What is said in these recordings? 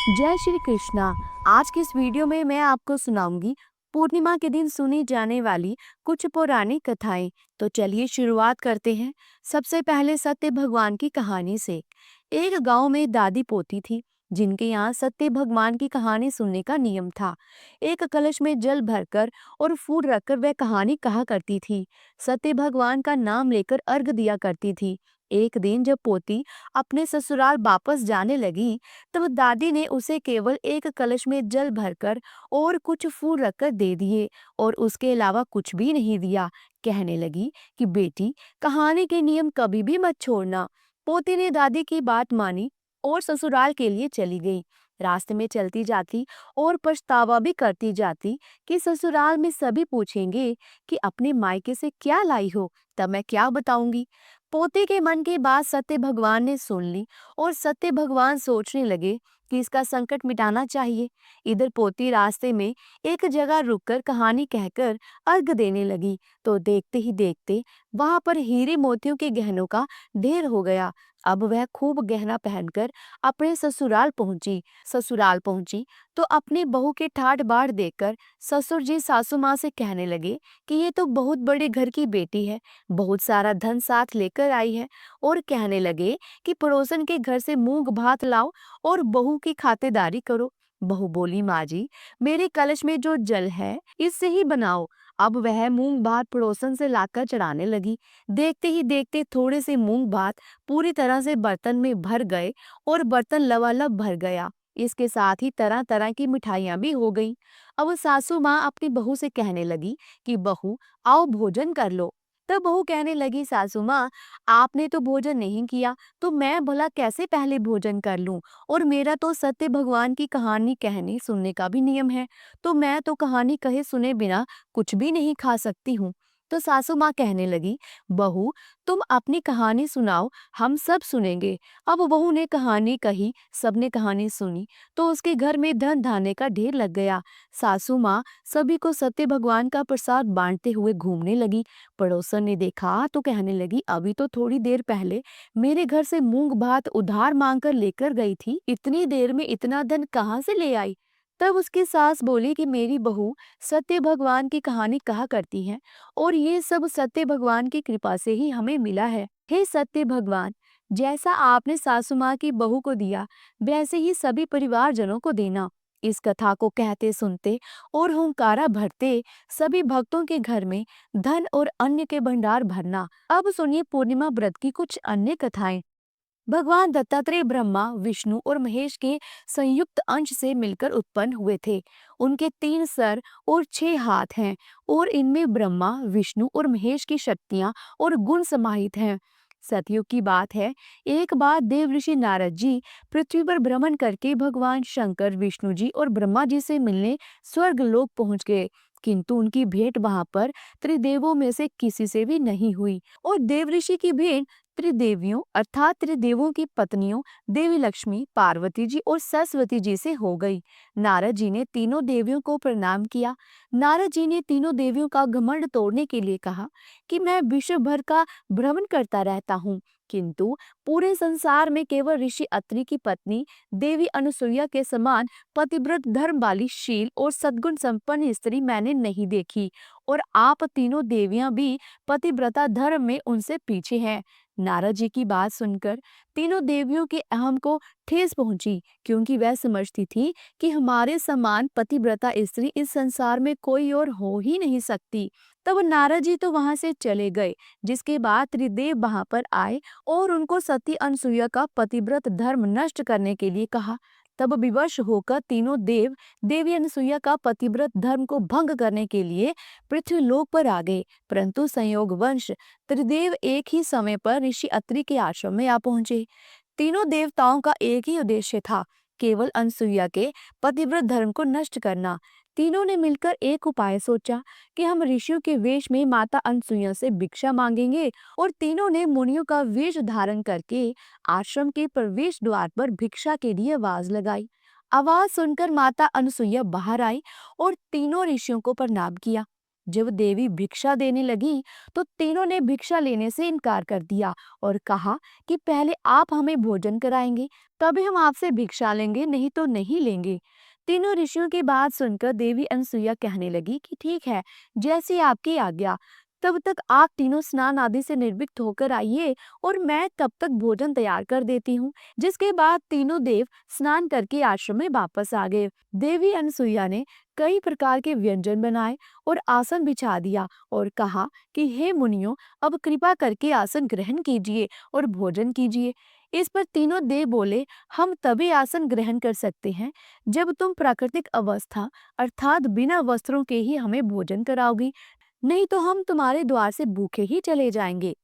जय श्री कृष्णा। आज की इस वीडियो में मैं आपको सुनाऊंगी पूर्णिमा के दिन सुनी जाने वाली कुछ पौराणिक कथाएं। तो चलिए शुरुआत करते हैं। सबसे पहले सत्य भगवान की कहानी से। एक गांव में दादी पोती थी जिनके यहाँ सत्य भगवान की कहानी सुनने का नियम था। एक कलश में जल भरकर और फूल रखकर वह कहानी कहा करती थी। सत्य भगवान का नाम लेकर अर्घ दिया करती थी। एक दिन जब पोती अपने ससुराल वापस जाने लगी तब दादी ने उसे केवल एक कलश में जल भरकर और कुछ फूल रखकर दे दिए और उसके अलावा कुछ भी नहीं दिया। कहने लगी कि बेटी, कहानी के नियम कभी भी मत छोड़ना। पोती ने दादी की बात मानी और ससुराल के लिए चली गई। रास्ते में चलती जाती और पछतावा भी करती जाती कि ससुराल में सभी पूछेंगे कि अपने मायके से क्या लाई हो, तब मैं क्या बताऊंगी। पोते के मन की बात सत्य भगवान ने सुन ली और सत्य भगवान सोचने लगे कि इसका संकट मिटाना चाहिए। इधर पोती रास्ते में एक जगह रुककर कहानी कहकर अर्घ देने लगी तो देखते ही देखते वहां पर हीरे मोतियों के गहनों का ढेर हो गया। अब वह खूब गहना पहनकर अपने ससुराल पहुंची तो अपनी बहू के ठाट बाट देखकर ससुर जी सासू माँ से कहने लगे कि ये तो बहुत बड़े घर की बेटी है, बहुत सारा धन साथ लेकर आई है। और कहने लगे कि पड़ोसन के घर से मूंग भात लाओ और बहू की खातिरदारी करो। बहू बोली, माँ जी, मेरे कलश में जो जल है इससे ही बनाओ। अब वह मूंग भात पड़ोसन से लाकर चढ़ाने लगी। देखते ही देखते थोड़े से मूंग भात पूरी तरह से बर्तन में भर गए और बर्तन लबालब भर गया। इसके साथ ही तरह तरह की मिठाइयां भी हो गईं। अब सासू माँ अपनी बहू से कहने लगी कि बहू, आओ भोजन कर लो। तब बहू कहने लगी, सासू माँ, आपने तो भोजन नहीं किया तो मैं भला कैसे पहले भोजन कर लूं। और मेरा तो सत्य भगवान की कहानी कहने सुनने का भी नियम है, तो मैं तो कहानी कहे सुने बिना कुछ भी नहीं खा सकती हूँ। तो सासू माँ कहने लगी, बहू, तुम अपनी कहानी सुनाओ, हम सब सुनेंगे। अब बहू ने कहानी कही, सबने कहानी सुनी तो उसके घर में धन धान्य का ढेर लग गया। सासू माँ सभी को सत्य भगवान का प्रसाद बांटते हुए घूमने लगी। पड़ोसन ने देखा तो कहने लगी, अभी तो थोड़ी देर पहले मेरे घर से मूंग भात उधार मांग कर लेकर गई थी, इतनी देर में इतना धन कहाँ से ले आई। तब उसकी सास बोली कि मेरी बहू सत्य भगवान की कहानी कहा करती है और ये सब सत्य भगवान की कृपा से ही हमें मिला है। हे सत्य भगवान, जैसा आपने सासू माँ की बहू को दिया वैसे ही सभी परिवारजनों को देना। इस कथा को कहते सुनते और हुंकारा भरते सभी भक्तों के घर में धन और अन्न के भंडार भरना। अब सुनिए पूर्णिमा व्रत की कुछ अन्य कथाएं। भगवान दत्तात्रेय ब्रह्मा, विष्णु और महेश के संयुक्त अंश से मिलकर उत्पन्न हुए थे। उनके 3 सर और 6 हाथ हैं और इनमें ब्रह्मा, विष्णु और महेश की शक्तियां और गुण समाहित हैं। सतयुग की बात है, एक बार देव ऋषि नारद जी पृथ्वी पर भ्रमण करके भगवान शंकर, विष्णु जी और ब्रह्मा जी से मिलने स्वर्ग लोक पहुंच गए, किंतु उनकी भेंट वहां पर त्रिदेवों में से किसी से भी नहीं हुई। और देव ऋषि की भेंट त्रिदेवियों अर्थात त्रिदेवों की पत्नियों देवी लक्ष्मी, पार्वती जी और सरस्वती जी से हो गई। नारद जी ने तीनों देवियों को प्रणाम किया। नारद जी ने तीनों देवियों का घमंड तोड़ने के लिए कहा कि मैं विश्व भर का भ्रमण करता रहता हूँ, किंतु पूरे संसार में केवल ऋषि अत्रि की पत्नी देवी अनुसुईया के समान पतिव्रत, धर्म वाली, शील और सद्गुण संपन्न स्त्री मैंने नहीं देखी, और आप तीनों देवियां भी पतिव्रता धर्म में उनसे पीछे हैं। नारद जी की बात सुनकर तीनों देवियों के अहम को ठेस पहुंची, क्योंकि वह समझती थी कि हमारे समान पतिव्रता स्त्री इस संसार में कोई और हो ही नहीं सकती। तब नारद जी तो वहां से चले गए, जिसके बाद त्रिदेव वहां पर आए और उनको सती अनसुईया का पतिव्रत धर्म नष्ट करने के लिए कहा। तब विवश होकर तीनों देव देवी अनसुईया का पतिव्रत धर्म को भंग करने के लिए पृथ्वी लोक पर आ गए, परंतु संयोगवश त्रिदेव एक ही समय पर ऋषि अत्रि के आश्रम में आ पहुंचे। तीनों देवताओं का एक ही उद्देश्य था, केवल अनसुईया के पतिव्रत धर्म को नष्ट करना। तीनों ने मिलकर एक उपाय सोचा कि हम ऋषियों के वेश में माता अनसुईया से भिक्षा मांगेंगे, और तीनों ने मुनियों का वेश धारण करके आश्रम के प्रवेश द्वार पर भिक्षा के लिए आवाज लगाई। आवाज सुनकर माता अनसुईया बाहर आई और तीनों ऋषियों को प्रणाम किया। जब देवी भिक्षा देने लगी तो तीनों ने भिक्षा लेने से इनकार कर दिया और कहा कि पहले आप हमें भोजन कराएंगे, तभी हम आपसे भिक्षा लेंगे, नहीं तो नहीं लेंगे। तीनों ऋषियों की बात सुनकर देवी अनसुईया कहने लगी कि ठीक है, जैसी आपकी आज्ञा। तब तक आप तीनों स्नान आदि से निर्विघ्न होकर आइए और मैं तब तक भोजन तैयार कर देती हूँ। जिसके बाद तीनों देव स्नान करके आश्रम में वापस आ गए। देवी अनसुईया ने कई प्रकार के व्यंजन बनाए और आसन बिछा दिया और कहा कि हे मुनियों, अब कृपा करके आसन ग्रहण कीजिए और भोजन कीजिए। इस पर तीनों देव बोले, हम तभी आसन ग्रहण कर सकते हैं जब तुम प्राकृतिक अवस्था अर्थात बिना वस्त्रों के ही हमें भोजन कराओगी, नहीं तो हम तुम्हारे द्वार से भूखे ही चले जाएंगे।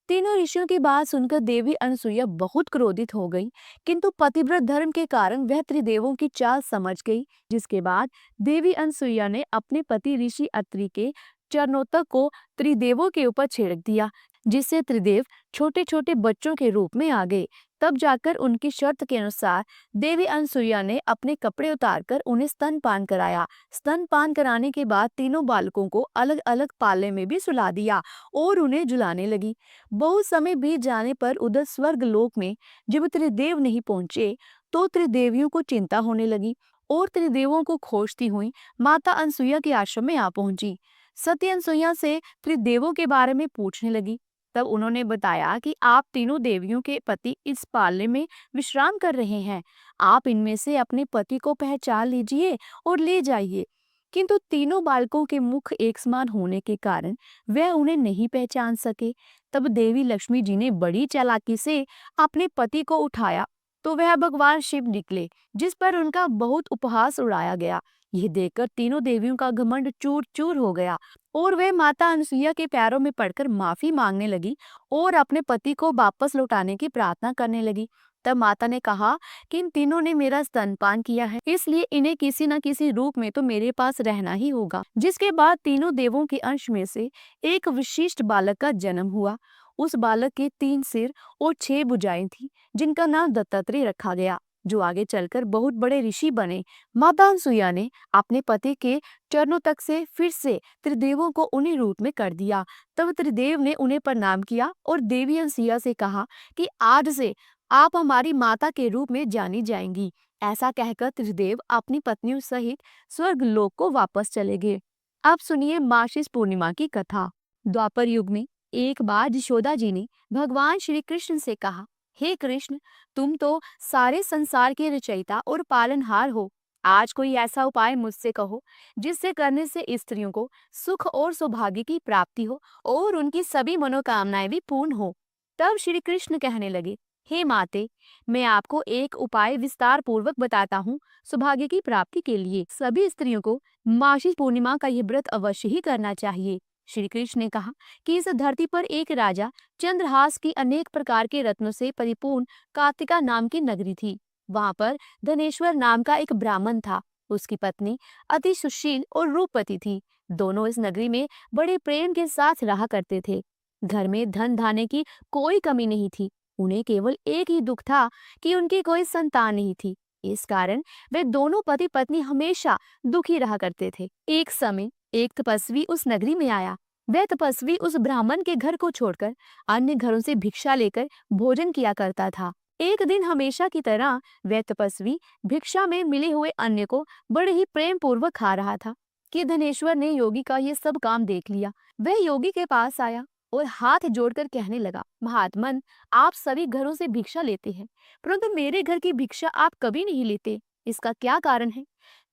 तीनों ऋषियों की बात सुनकर देवी अनसुईया बहुत क्रोधित हो गई, किंतु पतिव्रत धर्म के कारण वह त्रिदेवों की चाल समझ गई। जिसके बाद देवी अनसुईया ने अपने पति ऋषि अत्रि के चरणोतक को त्रिदेवों के ऊपर छिड़क दिया, जिससे त्रिदेव छोटे छोटे बच्चों के रूप में आ गए। तब जाकर उनकी शर्त के अनुसार देवी अनसुईया ने अपने कपड़े उतारकर उन्हें स्तनपान कराया। स्तनपान कराने के बाद तीनों बालकों को अलग अलग पाले में भी सुला दिया और उन्हें झुलाने लगी। बहुत समय बीत जाने पर उधर स्वर्ग लोक में जब त्रिदेव नहीं पहुंचे तो त्रिदेवियों को चिंता होने लगी और त्रिदेवों को खोजती हुई माता अनसुईया के आश्रम में आ पहुंची। सती अनसुईया से त्रिदेवों के बारे में पूछने लगी। तब उन्होंने बताया कि आप तीनों देवियों के पति इस पाले में विश्राम कर रहे हैं। आप इनमें से अपने पति को पहचान लीजिए और ले जाइए। किंतु तीनों बालकों के मुख एक समान होने के कारण वह उन्हें नहीं पहचान सके। तब देवी लक्ष्मी जी ने बड़ी चालाकी से अपने पति को उठाया तो वह भगवान शिव निकले, जिस पर उनका बहुत उपहास उड़ाया गया। यह देखकर तीनों देवियों का घमंड चूर चूर हो गया और वे माता अनसुईया के पैरों में पड़कर माफी मांगने लगी और अपने पति को वापस लौटाने की प्रार्थना करने लगी। तब माता ने कहा कि इन तीनों ने मेरा स्तनपान किया है, इसलिए इन्हें किसी न किसी रूप में तो मेरे पास रहना ही होगा। जिसके बाद तीनों देवों के अंश में से एक विशिष्ट बालक का जन्म हुआ। उस बालक के 3 सिर और 6 भुजाएं थी, जिनका नाम दत्तात्रेय रखा गया, जो आगे चलकर बहुत बड़े ऋषि बने। माता अनसुईया ने अपने पति के चरणों तक से फिर से त्रिदेवों को उन्हीं रूप में कर दिया। तब त्रिदेव ने उन्हें प्रणाम किया और देवी अनसुईया से कहा कि आज से आप हमारी माता के रूप में जानी जाएंगी। ऐसा कहकर त्रिदेव अपनी पत्नियों सहित स्वर्ग लोक को वापस चले गए। अब सुनिए मार्गशीर्ष पूर्णिमा की कथा। द्वापर युग में एक बार यशोदा जी ने भगवान श्री कृष्ण से कहा, हे कृष्ण, तुम तो सारे संसार के रचयिता और पालनहार हो। आज कोई ऐसा उपाय मुझसे कहो जिससे करने से स्त्रियों को सुख और सौभाग्य की प्राप्ति हो और उनकी सभी मनोकामनाएं भी पूर्ण हो। तब श्री कृष्ण कहने लगे, हे माते, मैं आपको एक उपाय विस्तार पूर्वक बताता हूँ। सौभाग्य की प्राप्ति के लिए सभी स्त्रियों को मार्गशीर्ष पूर्णिमा का यह व्रत अवश्य ही करना चाहिए। श्री कृष्ण ने कहा कि इस धरती पर एक राजा चंद्रहास की अनेक प्रकार के रत्नों से परिपूर्ण कार्तिका नाम की नगरी थी। वहां पर धनेश्वर नाम का एक ब्राह्मण था। उसकी पत्नी अति सुशील और रूपवती थी। दोनों इस नगरी में बड़े प्रेम के साथ रहा करते थे। घर में धन धान्य की कोई कमी नहीं थी। उन्हें केवल एक ही दुख था कि उनकी कोई संतान नहीं थी। इस कारण वे दोनों पति पत्नी हमेशा दुखी रहा करते थे। एक समय एक तपस्वी उस नगरी में आया। वह तपस्वी उस ब्राह्मण के घर को छोड़कर अन्य घरों से भिक्षा लेकर भोजन किया करता था। एक दिन हमेशा की तरह वह तपस्वी भिक्षा में मिले हुए अन्न को बड़े ही प्रेम पूर्वक खा रहा था कि धनेश्वर ने योगी का ये सब काम देख लिया। वह योगी के पास आया और हाथ जोड़कर कहने लगा, महात्मन, आप सभी घरों से भिक्षा लेते हैं, परंतु मेरे घर की भिक्षा आप कभी नहीं लेते। इसका क्या कारण है?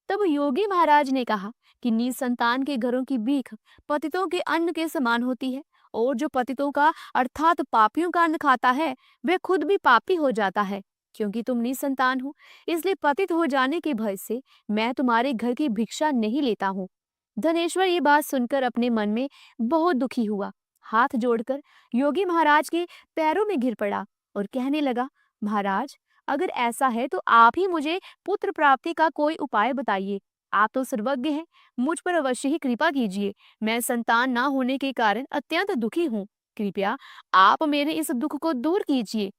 तब योगी महाराज ने कहा कि निसंतान के घरों की भीख पतितों के अन्न के समान होती है और जो पतितों का अर्थात पापियों का अन्न खाता है वह खुद भी पापी हो जाता है। क्योंकि तुम निसंतान हो, इसलिए पतित हो जाने के भय से मैं तुम्हारे घर की भिक्षा नहीं लेता हूँ। धनेश्वर ये बात सुनकर अपने मन में बहुत दुखी हुआ। हाथ जोड़कर योगी महाराज के पैरों में गिर पड़ा और कहने लगा, महाराज, अगर ऐसा है तो आप ही मुझे पुत्र प्राप्ति का कोई उपाय बताइए। आप तो सर्वज्ञ हैं, मुझ पर अवश्य ही कृपा कीजिए। मैं संतान ना होने के कारण अत्यंत दुखी हूँ। कृपया आप मेरे इस दुख को दूर कीजिए।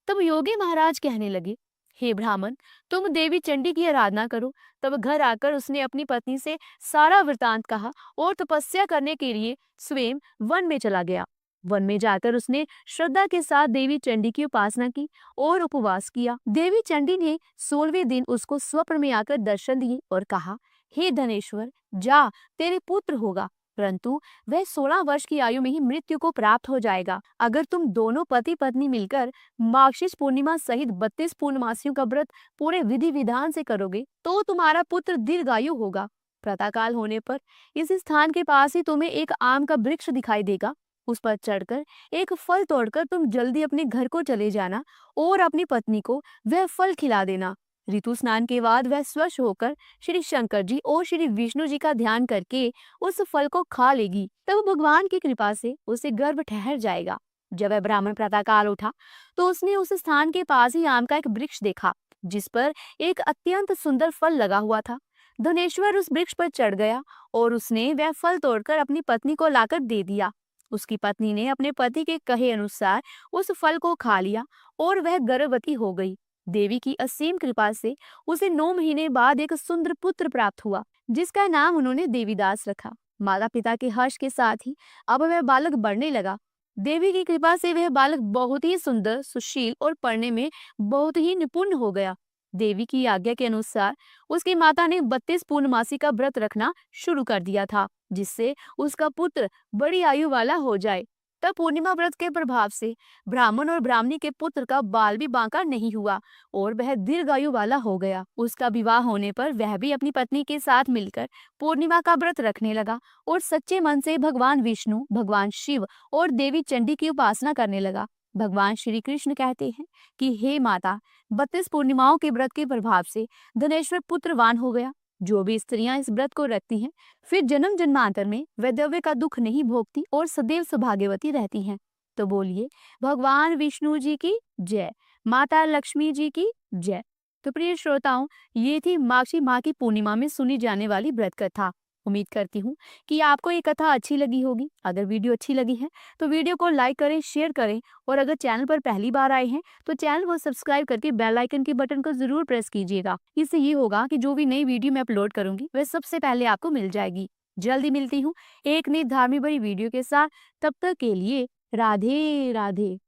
तब योगी महाराज कहने लगे, हे ब्राह्मण, तुम देवी चंडी की आराधना करो। तब घर आकर उसने अपनी पत्नी से सारा वृतांत कहा और तपस्या करने के लिए स्वयं वन में चला गया। वन में जाकर उसने श्रद्धा के साथ देवी चंडी की उपासना की और उपवास किया। देवी चंडी ने 16वें दिन उसको स्वप्न में आकर दर्शन दिए और कहा, हे धनेश्वर, जा, तेरे पुत्र होगा, परंतु वह 16 वर्ष की आयु में ही मृत्यु को प्राप्त हो जाएगा। अगर तुम दोनों पति पत्नी मिलकर मार्गशीर्ष पूर्णिमा सहित 32 पूर्णमासियों का व्रत पूरे विधि विधान से करोगे तो तुम्हारा पुत्र दीर्घायु होगा। प्रातःकाल होने पर इस स्थान के पास ही तुम्हें एक आम का वृक्ष दिखाई देगा। उस पर चढ़कर एक फल तोड़कर तुम जल्दी अपने घर को चले जाना और अपनी पत्नी को वह फल खिला देना। ऋतु स्नान के बाद वह स्वच्छ होकर श्री शंकर जी और श्री विष्णु जी का ध्यान करके उस फल को खा लेगी। तब भगवान की कृपा से उसे गर्भ ठहर जाएगा। जब वह ब्राह्मण प्रातःकाल उठा तो उसने उस स्थान के पास ही आम का एक वृक्ष देखा जिस पर एक अत्यंत सुंदर फल लगा हुआ था। धनेश्वर उस वृक्ष पर चढ़ गया और उसने वह फल तोड़कर अपनी पत्नी को लाकर दे दिया। उसकी पत्नी ने अपने पति के कहे अनुसार उस फल को खा लिया और वह गर्भवती हो गई। देवी की असीम कृपा से उसे 9 महीने बाद एक सुंदर पुत्र प्राप्त हुआ जिसका नाम उन्होंने देवीदास रखा। माता पिता के हर्ष के साथ ही अब वह बालक बढ़ने लगा। देवी की कृपा से वह बालक बहुत ही सुंदर, सुशील और पढ़ने में बहुत ही निपुण हो गया। देवी की आज्ञा के अनुसार उसकी माता ने 32 पूर्णमासी का व्रत रखना शुरू कर दिया था जिससे उसका पुत्र बड़ी आयु वाला हो जाए। तब पूर्णिमा व्रत के प्रभाव से ब्राह्मण और ब्राह्मणी के पुत्र का बाल भी बांका नहीं हुआ और वह दीर्घायु वाला हो गया। उसका विवाह होने पर वह भी अपनी पत्नी के साथ मिलकर पूर्णिमा का व्रत रखने लगा और सच्चे मन से भगवान विष्णु, भगवान शिव और देवी चंडी की उपासना करने लगा। भगवान श्री कृष्ण कहते हैं कि हे माता, 32 पूर्णिमाओं के व्रत के प्रभाव से धनेश्वर पुत्रवान हो गया। जो भी स्त्रियां इस व्रत को रखती हैं फिर जन्म जन्मांतर में वैधव्य का दुख नहीं भोगती और सदैव सौभाग्यवती रहती हैं। तो बोलिए भगवान विष्णु जी की जय, माता लक्ष्मी जी की जय। तो प्रिय श्रोताओं, ये थी माघी माह की पूर्णिमा में सुनी जाने वाली व्रत कथा। उम्मीद करती हूँ कि आपको ये कथा अच्छी लगी होगी। अगर वीडियो अच्छी लगी है तो वीडियो को लाइक करें, शेयर करें और अगर चैनल पर पहली बार आए हैं तो चैनल को सब्सक्राइब करके बेल आइकन के बटन को जरूर प्रेस कीजिएगा। इससे ये होगा कि जो भी नई वीडियो मैं अपलोड करूंगी वह सबसे पहले आपको मिल जाएगी। जल्दी मिलती हूँ एक नई धार्मिक भरी वीडियो के साथ। तब तक के लिए राधे राधे।